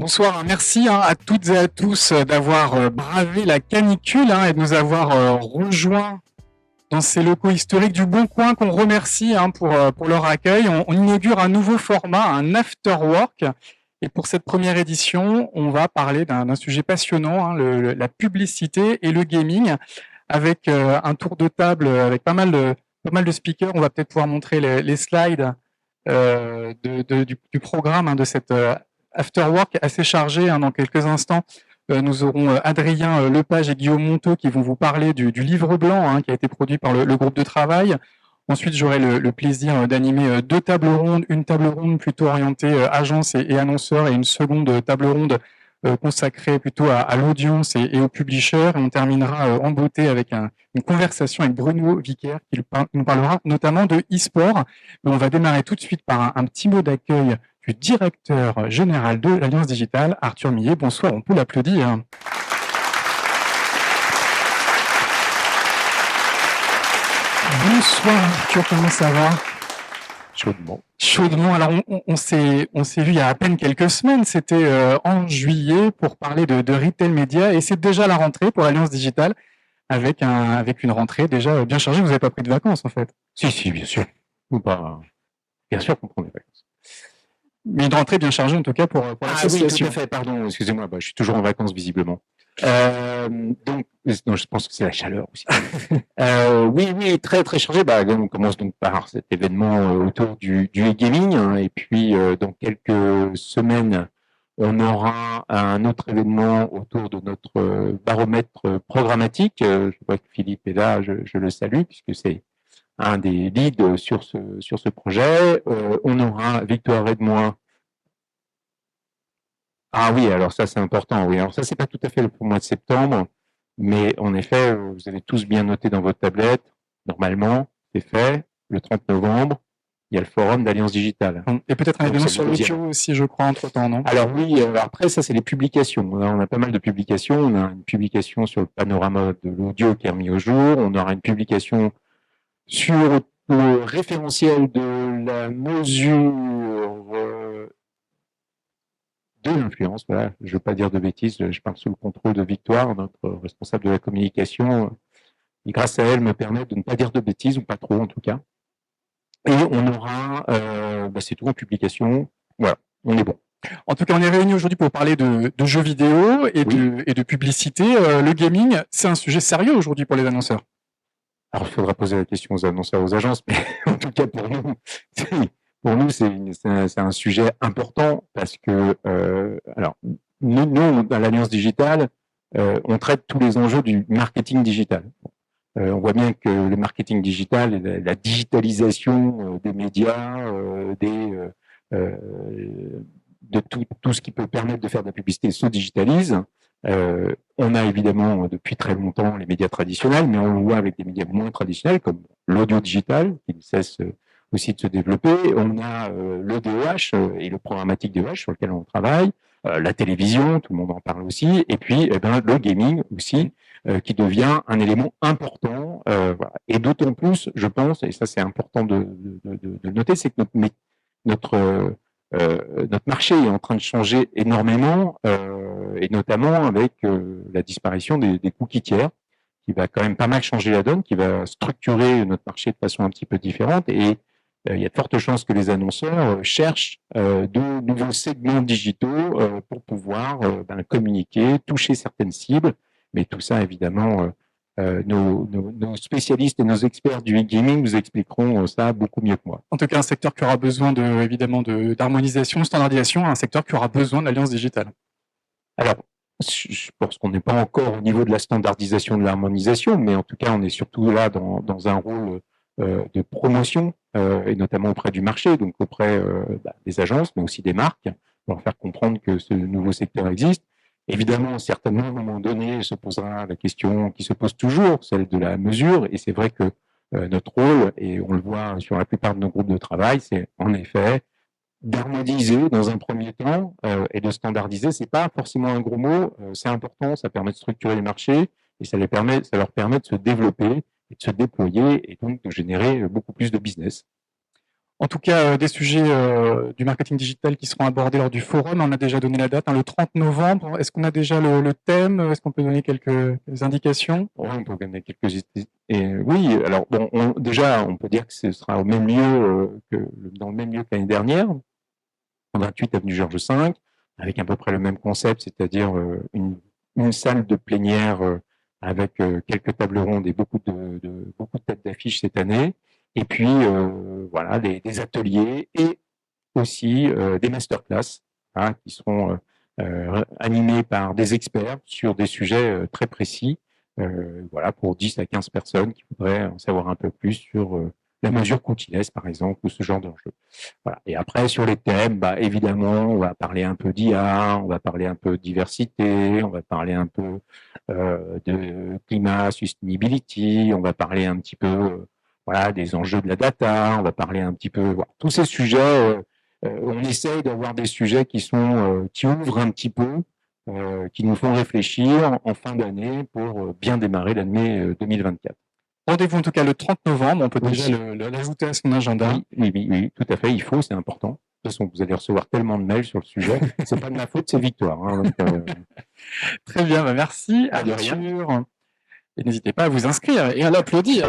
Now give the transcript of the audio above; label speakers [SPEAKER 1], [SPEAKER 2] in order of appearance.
[SPEAKER 1] Bonsoir, merci à toutes et à tous d'avoir bravé la canicule et de nous avoir rejoints dans ces locaux historiques du Bon Coin qu'on remercie pour leur accueil. On inaugure un nouveau format, un after work. Et pour cette première édition, on va parler d'un sujet passionnant, la publicité et le gaming, avec un tour de table avec pas mal de speakers. On va peut-être pouvoir montrer les slides du programme de cette Afterwork assez chargé. Dans quelques instants, nous aurons Adrien Lepage et Guillaume Monteau qui vont vous parler du livre blanc qui a été produit par le groupe de travail. Ensuite, j'aurai le plaisir d'animer deux tables rondes, une table ronde plutôt orientée agence et annonceurs et une seconde table ronde consacrée plutôt à l'audience et aux publishers. Et on terminera en beauté avec une conversation avec Bruno Vicaire qui nous parlera notamment de e-sport. Mais on va démarrer tout de suite par un petit mot d'accueil du directeur général de l'Alliance Digitale, Arthur Millet. Bonsoir, on peut l'applaudir. Bonsoir Arthur, comment ça va?
[SPEAKER 2] Chaudement.
[SPEAKER 1] Chaudement. Alors on s'est vu il y a à peine quelques semaines, c'était en juillet pour parler de retail média et c'est déjà la rentrée pour l'Alliance Digitale avec une rentrée déjà bien chargée. Vous n'avez pas pris de vacances en fait?
[SPEAKER 2] Si, bien sûr. Bien sûr qu'on prend des vacances.
[SPEAKER 1] Mais une rentrée bien chargée en tout cas pour l'association.
[SPEAKER 2] Oui, tout à fait, pardon, excusez-moi, je suis toujours en vacances visiblement. Donc, non, je pense que c'est la chaleur aussi. Oui, très très chargé. On commence donc par cet événement autour du e-gaming, et puis dans quelques semaines, on aura un autre événement autour de notre baromètre programmatique. Je vois que Philippe est là, je le salue puisque c'est un des leads sur ce projet. On aura Victoire Redmoin. Ah oui, alors ça c'est important. Oui, alors ça c'est pas tout à fait pour le mois de septembre, mais en effet, vous avez tous bien noté dans votre tablette. Normalement, c'est fait. Le 30 novembre, il y a le forum d'Alliance Digitale.
[SPEAKER 1] Et peut-être un événement sur l'audio aussi, je crois, entre-temps, non?
[SPEAKER 2] Alors oui, après ça c'est les publications. On a pas mal de publications. On a une publication sur le panorama de l'audio qui est remis au jour. On aura une publication sur le référentiel de la mesure de l'influence. Voilà, je ne veux pas dire de bêtises, je parle sous le contrôle de Victoire, notre responsable de la communication. Et grâce à elle, me permet de ne pas dire de bêtises, ou pas trop en tout cas. Et on aura, c'est tout en publication. Voilà, on est bon.
[SPEAKER 1] En tout cas, on est réunis aujourd'hui pour parler de jeux vidéo et de publicité. Le gaming, c'est un sujet sérieux aujourd'hui pour les annonceurs.
[SPEAKER 2] Alors, il faudra poser la question aux annonceurs, aux agences, mais en tout cas pour nous, c'est un sujet important parce que, alors, nous, à l'Alliance Digitale, on traite tous les enjeux du marketing digital. On voit bien que le marketing digital et la digitalisation des médias, de tout ce qui peut permettre de faire de la publicité se digitalise. On a évidemment depuis très longtemps les médias traditionnels, mais on le voit avec des médias moins traditionnels comme l'audio digital qui ne cesse aussi de se développer. On a le DEH et le programmatique DEH sur lequel on travaille, la télévision, tout le monde en parle aussi, et puis le gaming aussi, qui devient un élément important. Voilà. Et d'autant plus, je pense, et ça c'est important de noter, c'est que notre marché est en train de changer énormément, et notamment avec la disparition des cookies tiers, qui va quand même pas mal changer la donne, qui va structurer notre marché de façon un petit peu différente. Et il y a de fortes chances que les annonceurs cherchent de nouveaux segments digitaux pour pouvoir communiquer, toucher certaines cibles. Mais tout ça, évidemment, nos spécialistes et nos experts du e-gaming nous expliqueront ça beaucoup mieux que moi.
[SPEAKER 1] En tout cas, un secteur qui aura besoin évidemment d'harmonisation, standardisation, un secteur qui aura besoin de l'Alliance Digitale.
[SPEAKER 2] Alors, je pense qu'on n'est pas encore au niveau de la standardisation, de l'harmonisation, mais en tout cas, on est surtout là dans un rôle de promotion, et notamment auprès du marché, donc auprès des agences, mais aussi des marques, pour leur faire comprendre que ce nouveau secteur existe. Évidemment, certainement, à un moment donné, se posera la question qui se pose toujours, celle de la mesure, et c'est vrai que notre rôle, et on le voit sur la plupart de nos groupes de travail, c'est en effet d'harmoniser dans un premier temps et de standardiser. C'est pas forcément un gros mot, c'est important, ça permet de structurer les marchés et ça leur permet de se développer et de se déployer et donc de générer beaucoup plus de business.
[SPEAKER 1] En tout cas, des sujets du marketing digital qui seront abordés lors du forum. On a déjà donné la date, le 30 novembre. Est-ce qu'on a déjà le thème? Est-ce qu'on peut donner quelques indications?
[SPEAKER 2] Oui, on peut donner quelques idées. Oui, alors bon, déjà, on peut dire que ce sera au même lieu dans le même lieu que l'année dernière, en 28 avenue Georges V, avec à peu près le même concept, c'est-à-dire une salle de plénière avec quelques tables rondes et beaucoup de têtes d'affiche cette année. Et puis, voilà, des ateliers et aussi des masterclass qui seront animés par des experts sur des sujets très précis, voilà, pour 10 à 15 personnes qui voudraient en savoir un peu plus sur la mesure coûtilleuse, par exemple, ou ce genre d'enjeu. Voilà. Et après, sur les thèmes, évidemment, on va parler un peu d'IA, on va parler un peu de diversité, on va parler un peu de climat, sustainability, on va parler un petit peu voilà, des enjeux de la data, on va parler un petit peu, voilà, tous ces sujets. On essaye d'avoir des sujets qui ouvrent un petit peu, qui nous font réfléchir en fin d'année pour bien démarrer l'année 2024.
[SPEAKER 1] Rendez-vous en tout cas le 30 novembre, on peut déjà l'ajouter à son agenda.
[SPEAKER 2] Oui, tout à fait, il faut, c'est important. De toute façon, vous allez recevoir tellement de mails sur le sujet, c'est pas de ma faute, c'est Victoire. Donc,
[SPEAKER 1] très bien, merci Arthur. Et n'hésitez pas à vous inscrire et à l'applaudir.